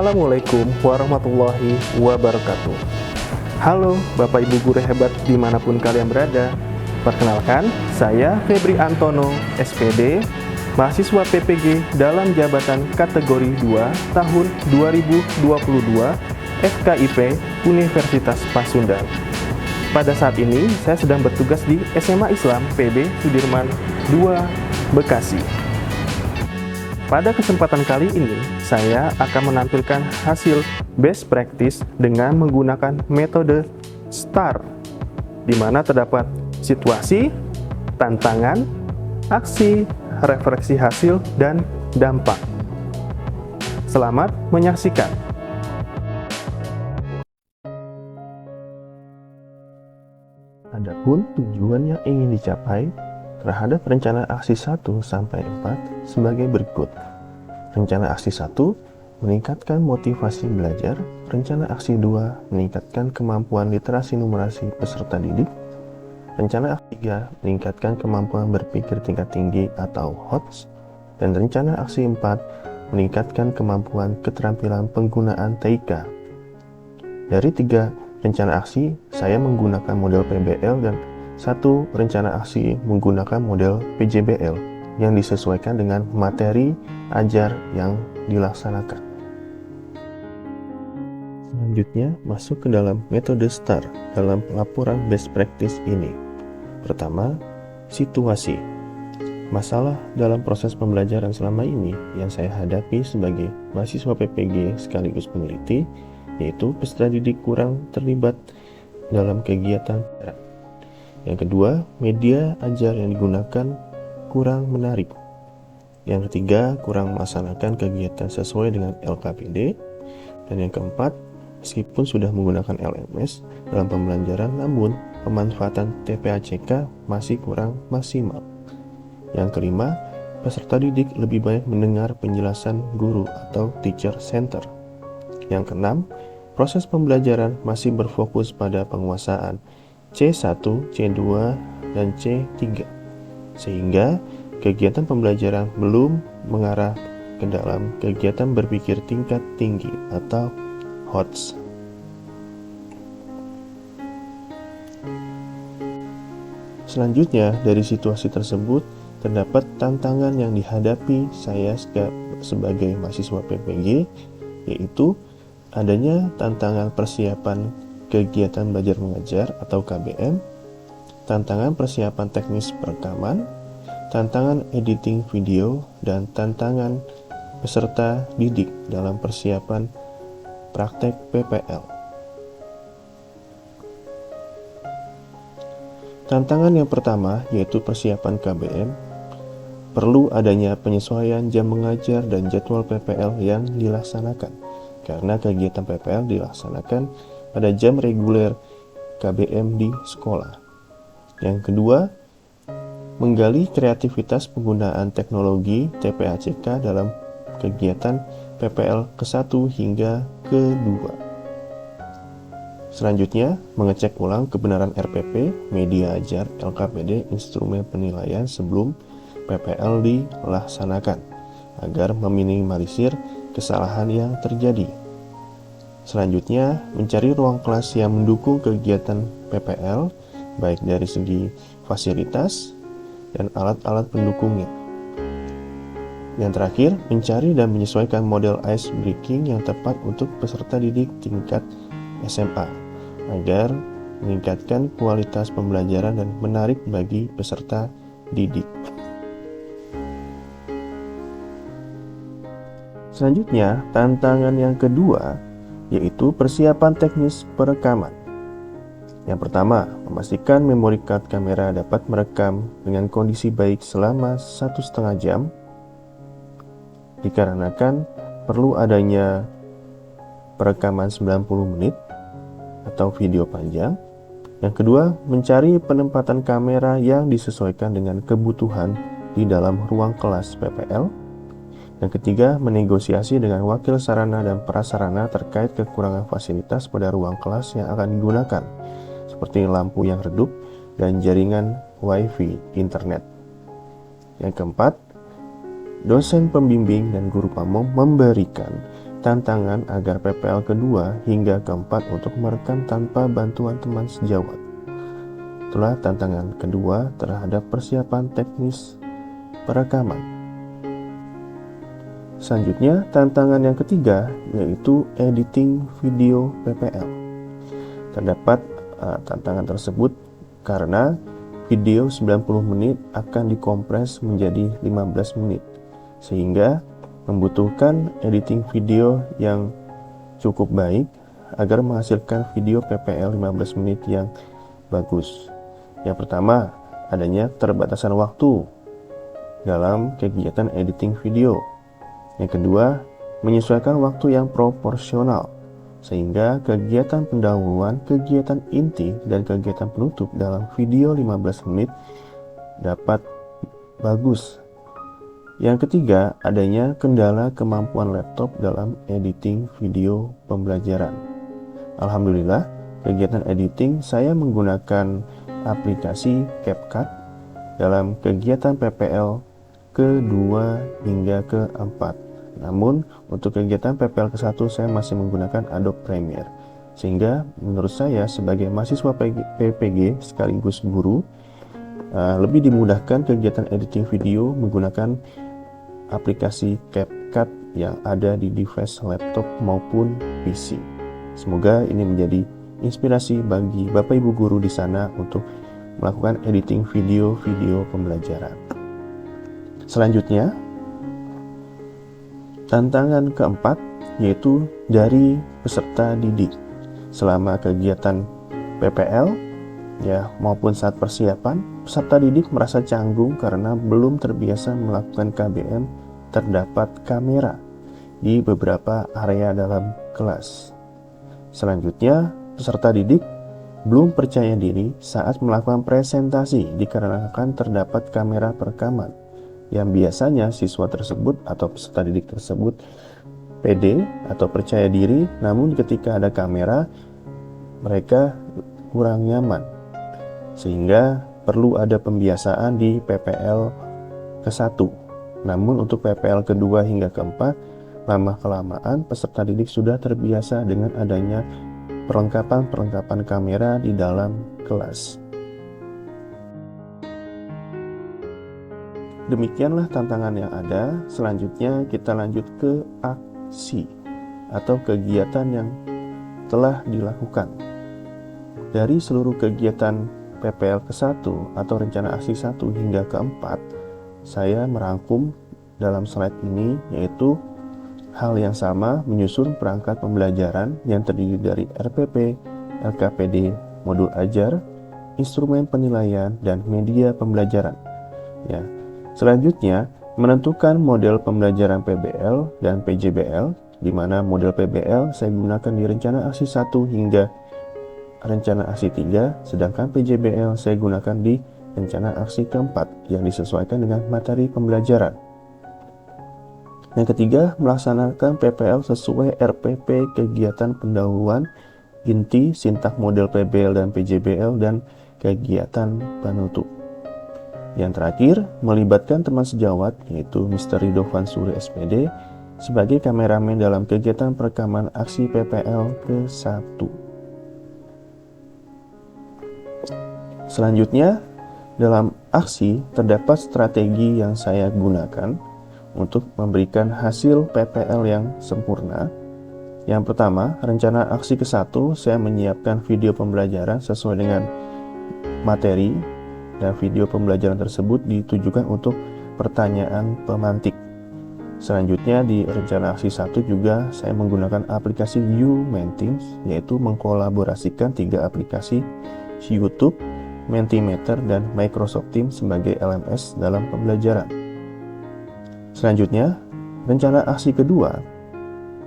Assalamualaikum warahmatullahi wabarakatuh. Halo Bapak Ibu guru hebat dimanapun kalian berada. Perkenalkan, saya Febri Antono, SPD, mahasiswa PPG dalam jabatan kategori 2 tahun 2022 FKIP Universitas Pasundan. Pada saat ini, saya sedang bertugas di SMA Islam PB Sudirman 2, Bekasi. Pada kesempatan kali ini, saya akan menampilkan hasil best practice dengan menggunakan metode STAR, di mana terdapat situasi, tantangan, aksi, refleksi hasil, dan dampak. Selamat menyaksikan. Adapun tujuan yang ingin dicapai terhadap rencana aksi 1-4 sebagai berikut. Rencana aksi 1 meningkatkan motivasi belajar, rencana aksi 2 meningkatkan kemampuan literasi numerasi peserta didik, rencana aksi 3 meningkatkan kemampuan berpikir tingkat tinggi atau HOTS, dan rencana aksi 4 meningkatkan kemampuan keterampilan penggunaan TIK. Dari 3 rencana aksi, saya menggunakan model PBL dan 1 rencana aksi menggunakan model PJBL yang disesuaikan dengan materi ajar yang dilaksanakan. Selanjutnya, masuk ke dalam metode STAR dalam laporan best practice ini. Pertama, situasi. Masalah dalam proses pembelajaran selama ini yang saya hadapi sebagai mahasiswa PPG sekaligus peneliti, yaitu peserta didik kurang terlibat dalam kegiatan. Yang kedua, media ajar yang digunakan kurang menarik. Yang ketiga, kurang melaksanakan kegiatan sesuai dengan LKPD. Dan yang keempat, meskipun sudah menggunakan LMS dalam pembelajaran, namun pemanfaatan TPACK masih kurang maksimal. Yang kelima, peserta didik lebih banyak mendengar penjelasan guru atau teacher center. Yang keenam, proses pembelajaran masih berfokus pada penguasaan C1, C2, dan C3, sehingga kegiatan pembelajaran belum mengarah ke dalam kegiatan berpikir tingkat tinggi atau HOTS. Selanjutnya, dari situasi tersebut, terdapat tantangan yang dihadapi saya sebagai mahasiswa PPG, yaitu adanya tantangan persiapan kegiatan belajar mengajar atau KBM, tantangan persiapan teknis perekaman, tantangan editing video, dan tantangan peserta didik dalam persiapan praktek PPL. Tantangan yang pertama yaitu persiapan KBM. Perlu adanya penyesuaian jam mengajar dan jadwal PPL yang dilaksanakan, karena kegiatan PPL dilaksanakan pada jam reguler KBM di sekolah. Yang kedua, menggali kreativitas penggunaan teknologi TPACK dalam kegiatan PPL ke-1 hingga ke-2. Selanjutnya, mengecek ulang kebenaran RPP, media ajar, LKPD, instrumen penilaian sebelum PPL dilaksanakan, agar meminimalisir kesalahan yang terjadi. Selanjutnya, mencari ruang kelas yang mendukung kegiatan PPL, baik dari segi fasilitas dan alat-alat pendukungnya. Yang terakhir, mencari dan menyesuaikan model ice breaking yang tepat untuk peserta didik tingkat SMA, agar meningkatkan kualitas pembelajaran dan menarik bagi peserta didik. Selanjutnya, tantangan yang kedua yaitu persiapan teknis perekaman. Yang pertama, memastikan memory card kamera dapat merekam dengan kondisi baik selama 1,5 jam, dikarenakan perlu adanya perekaman 90 menit atau video panjang. Yang kedua, mencari penempatan kamera yang disesuaikan dengan kebutuhan di dalam ruang kelas PPL. Yang ketiga, menegosiasi dengan wakil sarana dan prasarana terkait kekurangan fasilitas pada ruang kelas yang akan digunakan, seperti lampu yang redup dan jaringan WiFi internet. Yang keempat, dosen pembimbing dan guru pamong memberikan tantangan agar PPL kedua hingga keempat untuk merekam tanpa bantuan teman sejawat. Itulah tantangan kedua terhadap persiapan teknis perekaman. Selanjutnya, tantangan yang ketiga yaitu editing video PPL. Terdapat tantangan tersebut karena video 90 menit akan dikompres menjadi 15 menit, sehingga membutuhkan editing video yang cukup baik agar menghasilkan video PPL 15 menit yang bagus. Yang pertama, adanya keterbatasan waktu dalam kegiatan editing video. Yang kedua, menyesuaikan waktu yang proporsional, sehingga kegiatan pendahuluan, kegiatan inti, dan kegiatan penutup dalam video 15 menit dapat bagus. Yang ketiga, adanya kendala kemampuan laptop dalam editing video pembelajaran. Alhamdulillah, kegiatan editing saya menggunakan aplikasi CapCut dalam kegiatan PPL ke-2 hingga ke-4. Namun, untuk kegiatan PPL ke-1 saya masih menggunakan Adobe Premiere. Sehingga menurut saya sebagai mahasiswa PPG sekaligus guru, lebih dimudahkan kegiatan editing video menggunakan aplikasi CapCut yang ada di device laptop maupun PC. Semoga ini menjadi inspirasi bagi Bapak Ibu guru di sana untuk melakukan editing video-video pembelajaran. Selanjutnya, tantangan keempat yaitu dari peserta didik. Selama kegiatan PPL maupun saat persiapan, peserta didik merasa canggung karena belum terbiasa melakukan KBM. Terdapat kamera di beberapa area dalam kelas. Selanjutnya, peserta didik belum percaya diri saat melakukan presentasi dikarenakan terdapat kamera perekaman yang biasanya siswa tersebut atau peserta didik tersebut pede atau percaya diri, namun ketika ada kamera mereka kurang nyaman, sehingga perlu ada pembiasaan di PPL ke-1. Namun untuk PPL ke-2 hingga ke-4, lama-kelamaan peserta didik sudah terbiasa dengan adanya perlengkapan kamera di dalam kelas. Demikianlah tantangan yang ada. Selanjutnya kita lanjut ke aksi atau kegiatan yang telah dilakukan. Dari seluruh kegiatan PPL ke-1 atau rencana aksi 1 hingga ke-4, saya merangkum dalam slide ini, yaitu hal yang sama menyusun perangkat pembelajaran yang terdiri dari RPP, LKPD, modul ajar, instrumen penilaian, dan media pembelajaran. Selanjutnya, menentukan model pembelajaran PBL dan PJBL, di mana model PBL saya gunakan di rencana aksi 1 hingga rencana aksi 3, sedangkan PJBL saya gunakan di rencana aksi keempat yang disesuaikan dengan materi pembelajaran. Yang ketiga, melaksanakan PPL sesuai RPP kegiatan pendahuluan, inti, sintak model PBL dan PJBL, dan kegiatan penutup. Yang terakhir, melibatkan teman sejawat yaitu Mr. Rido Vansuri SPD sebagai kameramen dalam kegiatan perekaman aksi PPL ke-1. Selanjutnya, dalam aksi terdapat strategi yang saya gunakan untuk memberikan hasil PPL yang sempurna. Yang pertama, rencana aksi ke-1 saya menyiapkan video pembelajaran sesuai dengan materi, dan video pembelajaran tersebut ditujukan untuk pertanyaan pemantik. Selanjutnya di rencana aksi 1 juga saya menggunakan aplikasi U-Mentimeter, yaitu mengkolaborasikan 3 aplikasi YouTube, Mentimeter, dan Microsoft Teams sebagai LMS dalam pembelajaran. Selanjutnya, rencana aksi kedua,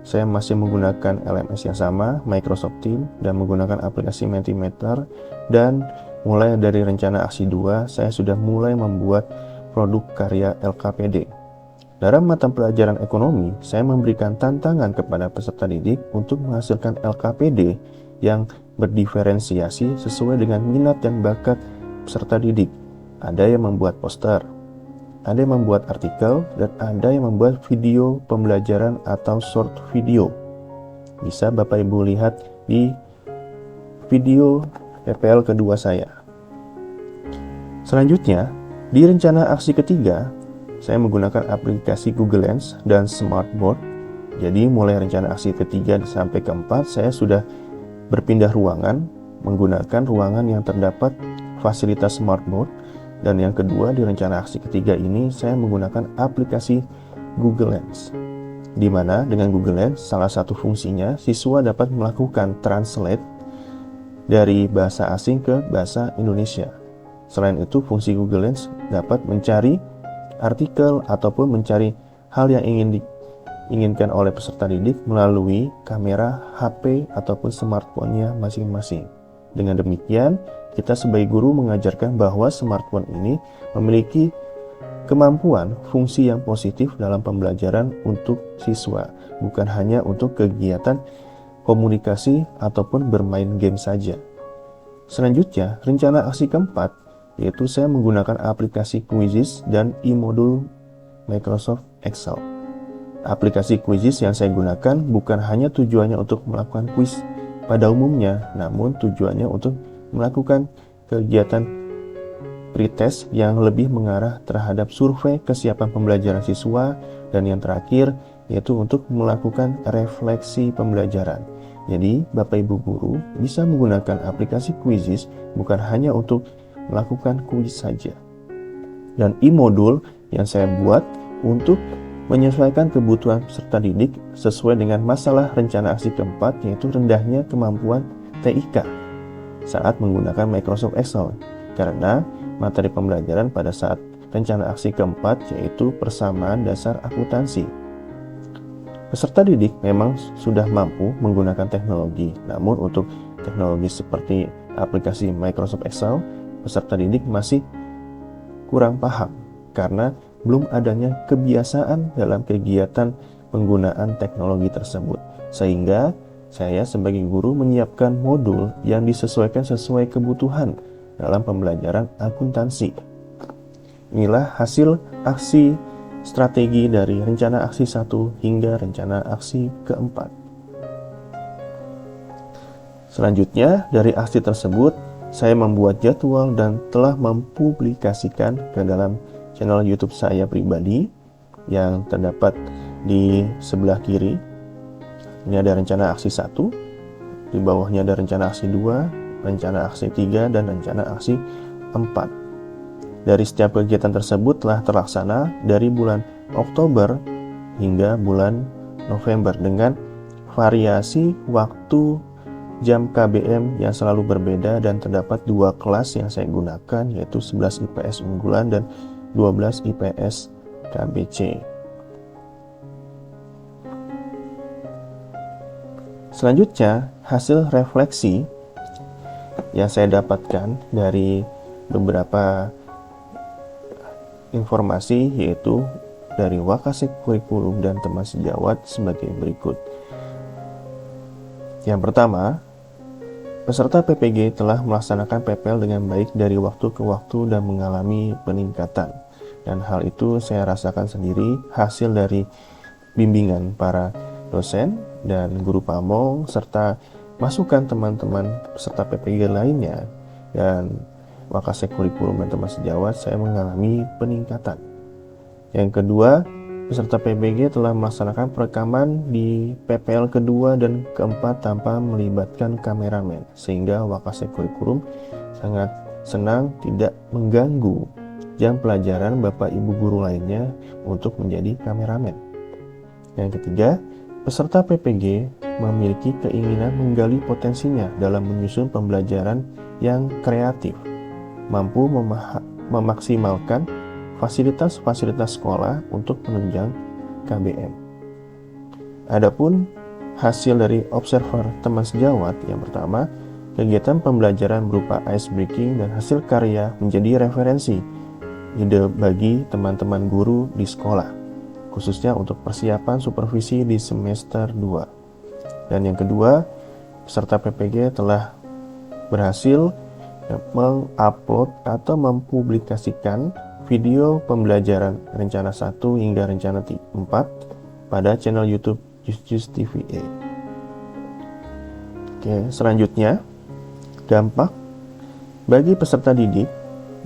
saya masih menggunakan LMS yang sama, Microsoft Teams, dan menggunakan aplikasi Mentimeter, dan mulai dari rencana aksi 2, saya sudah mulai membuat produk karya LKPD. Dalam mata pelajaran ekonomi, saya memberikan tantangan kepada peserta didik untuk menghasilkan LKPD yang berdiferensiasi sesuai dengan minat dan bakat peserta didik. Ada yang membuat poster, ada yang membuat artikel, dan ada yang membuat video pembelajaran atau short video. Bisa Bapak Ibu lihat di video PPL kedua saya. Selanjutnya, di rencana aksi ketiga, saya menggunakan aplikasi Google Lens dan Smartboard. Jadi mulai rencana aksi ketiga sampai keempat, saya sudah berpindah ruangan menggunakan ruangan yang terdapat fasilitas Smartboard. Dan yang kedua, di rencana aksi ketiga ini saya menggunakan aplikasi Google Lens, di mana dengan Google Lens salah satu fungsinya siswa dapat melakukan translate dari bahasa asing ke bahasa Indonesia. Selain itu, fungsi Google Lens dapat mencari artikel ataupun mencari hal yang diinginkan oleh peserta didik melalui kamera HP ataupun smartphone-nya masing-masing. Dengan demikian, kita sebagai guru mengajarkan bahwa smartphone ini memiliki kemampuan fungsi yang positif dalam pembelajaran untuk siswa, bukan hanya untuk kegiatan komunikasi ataupun bermain game saja. Selanjutnya, rencana aksi keempat, yaitu saya menggunakan aplikasi Quizzes dan e-modul Microsoft Excel. Aplikasi Quizzes yang saya gunakan bukan hanya tujuannya untuk melakukan kuis pada umumnya, namun tujuannya untuk melakukan kegiatan pretest yang lebih mengarah terhadap survei kesiapan pembelajaran siswa, dan yang terakhir yaitu untuk melakukan refleksi pembelajaran. Jadi, Bapak Ibu guru bisa menggunakan aplikasi Quizzes bukan hanya untuk melakukan kuis saja. Dan e-modul yang saya buat untuk menyesuaikan kebutuhan peserta didik sesuai dengan masalah rencana aksi keempat, yaitu rendahnya kemampuan TIK saat menggunakan Microsoft Excel, karena materi pembelajaran pada saat rencana aksi keempat yaitu persamaan dasar akuntansi. Peserta didik memang sudah mampu menggunakan teknologi, namun untuk teknologi seperti aplikasi Microsoft Excel, peserta didik masih kurang paham karena belum adanya kebiasaan dalam kegiatan penggunaan teknologi tersebut. Sehingga saya sebagai guru menyiapkan modul yang disesuaikan sesuai kebutuhan dalam pembelajaran akuntansi. Inilah hasil aksi strategi dari rencana aksi 1 hingga rencana aksi keempat. Selanjutnya, dari aksi tersebut, saya membuat jadwal dan telah mempublikasikan ke dalam channel YouTube saya pribadi yang terdapat di sebelah kiri. Ini ada rencana aksi 1, di bawahnya ada rencana aksi 2, rencana aksi 3, dan rencana aksi 4. Dari setiap kegiatan tersebut telah terlaksana dari bulan Oktober hingga bulan November dengan variasi waktu jam KBM yang selalu berbeda, dan terdapat 2 kelas yang saya gunakan, yaitu 11 IPS unggulan dan 12 IPS KBC. Selanjutnya, hasil refleksi yang saya dapatkan dari beberapa informasi, yaitu dari Wakasek Kurikulum dan teman sejawat sebagai berikut. Yang pertama, peserta PPG telah melaksanakan PPL dengan baik dari waktu ke waktu dan mengalami peningkatan. Dan hal itu saya rasakan sendiri hasil dari bimbingan para dosen dan guru pamong serta masukan teman-teman peserta PPG lainnya dan Wakasek Kurikulum dan teman sejawat, saya mengalami peningkatan. Yang kedua, peserta PPG telah melaksanakan perekaman di PPL kedua dan keempat tanpa melibatkan kameramen, sehingga Wakasek Kurikulum sangat senang tidak mengganggu jam pelajaran Bapak Ibu guru lainnya untuk menjadi kameramen. Yang ketiga, peserta PPG memiliki keinginan menggali potensinya dalam menyusun pembelajaran yang kreatif, mampu memaksimalkan fasilitas-fasilitas sekolah untuk menunjang KBM. Adapun hasil dari observer teman sejawat, yang pertama, kegiatan pembelajaran berupa ice breaking dan hasil karya menjadi referensi ide bagi teman-teman guru di sekolah, khususnya untuk persiapan supervisi di semester 2. Dan yang kedua, peserta PPG telah berhasil mengupload atau mempublikasikan video pembelajaran rencana 1 hingga rencana 4 pada channel YouTube Jusjus TVA. Oke, selanjutnya dampak bagi peserta didik,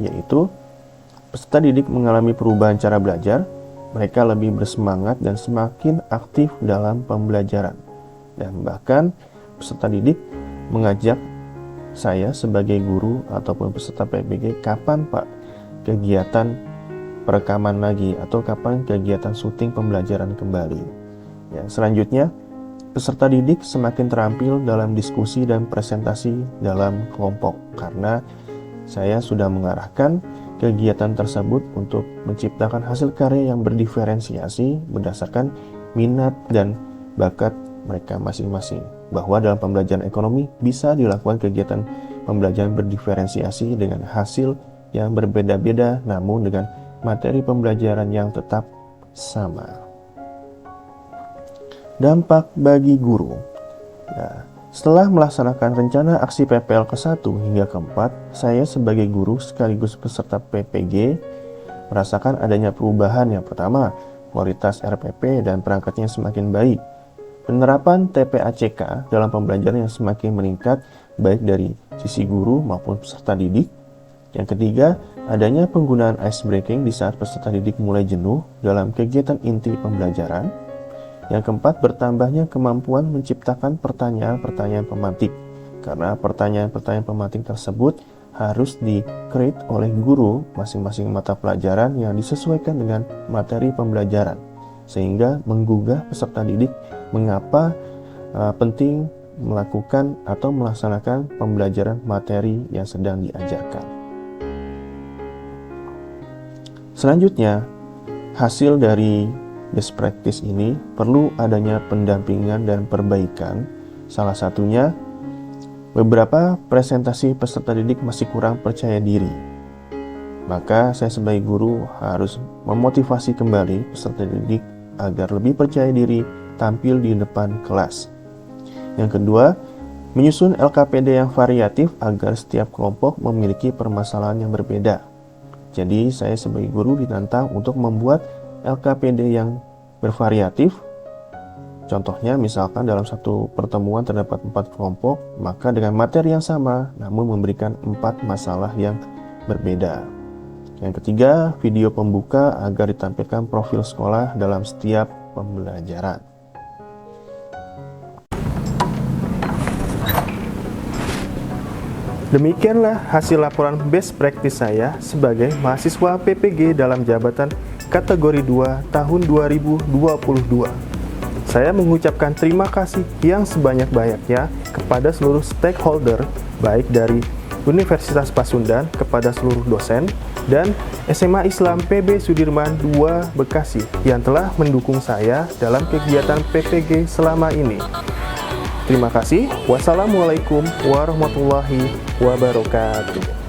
yaitu peserta didik mengalami perubahan cara belajar, mereka lebih bersemangat dan semakin aktif dalam pembelajaran. Dan bahkan peserta didik mengajak saya sebagai guru ataupun peserta PPG, kapan Pak kegiatan perekaman lagi atau kapan kegiatan syuting pembelajaran kembali. Ya, selanjutnya peserta didik semakin terampil dalam diskusi dan presentasi dalam kelompok karena saya sudah mengarahkan kegiatan tersebut untuk menciptakan hasil karya yang berdiferensiasi berdasarkan minat dan bakat mereka masing-masing. Bahwa dalam pembelajaran ekonomi bisa dilakukan kegiatan pembelajaran berdiferensiasi dengan hasil yang berbeda-beda namun dengan materi pembelajaran yang tetap sama. Dampak bagi guru. Nah, setelah melaksanakan rencana aksi PPL ke-1 hingga ke-4, saya sebagai guru sekaligus peserta PPG merasakan adanya perubahan. Yang pertama, kualitas RPP dan perangkatnya semakin baik. Penerapan TPACK dalam pembelajaran yang semakin meningkat baik dari sisi guru maupun peserta didik. Yang ketiga, adanya penggunaan ice breaking di saat peserta didik mulai jenuh dalam kegiatan inti pembelajaran. Yang keempat, bertambahnya kemampuan menciptakan pertanyaan-pertanyaan pemantik. Karena pertanyaan-pertanyaan pemantik tersebut harus di-create oleh guru masing-masing mata pelajaran yang disesuaikan dengan materi pembelajaran. Sehingga menggugah peserta didik mengapa penting melakukan atau melaksanakan pembelajaran materi yang sedang diajarkan. Selanjutnya, hasil dari best practice ini perlu adanya pendampingan dan perbaikan. Salah satunya, beberapa presentasi peserta didik masih kurang percaya diri. Maka saya sebagai guru harus memotivasi kembali peserta didik agar lebih percaya diri tampil di depan kelas. Yang kedua, menyusun LKPD yang variatif agar setiap kelompok memiliki permasalahan yang berbeda. Jadi saya sebagai guru ditantang untuk membuat LKPD yang bervariatif. Contohnya misalkan dalam satu pertemuan terdapat 4 kelompok, maka dengan materi yang sama namun memberikan 4 masalah yang berbeda. Yang ketiga, video pembuka agar ditampilkan profil sekolah dalam setiap pembelajaran. Demikianlah hasil laporan best practice saya sebagai mahasiswa PPG dalam jabatan kategori 2 tahun 2022. Saya mengucapkan terima kasih yang sebanyak-banyaknya kepada seluruh stakeholder, baik dari Universitas Pasundan, kepada seluruh dosen, dan SMA Islam PB Sudirman II Bekasi yang telah mendukung saya dalam kegiatan PPG selama ini. Terima kasih. Wassalamualaikum warahmatullahi wabarakatuh.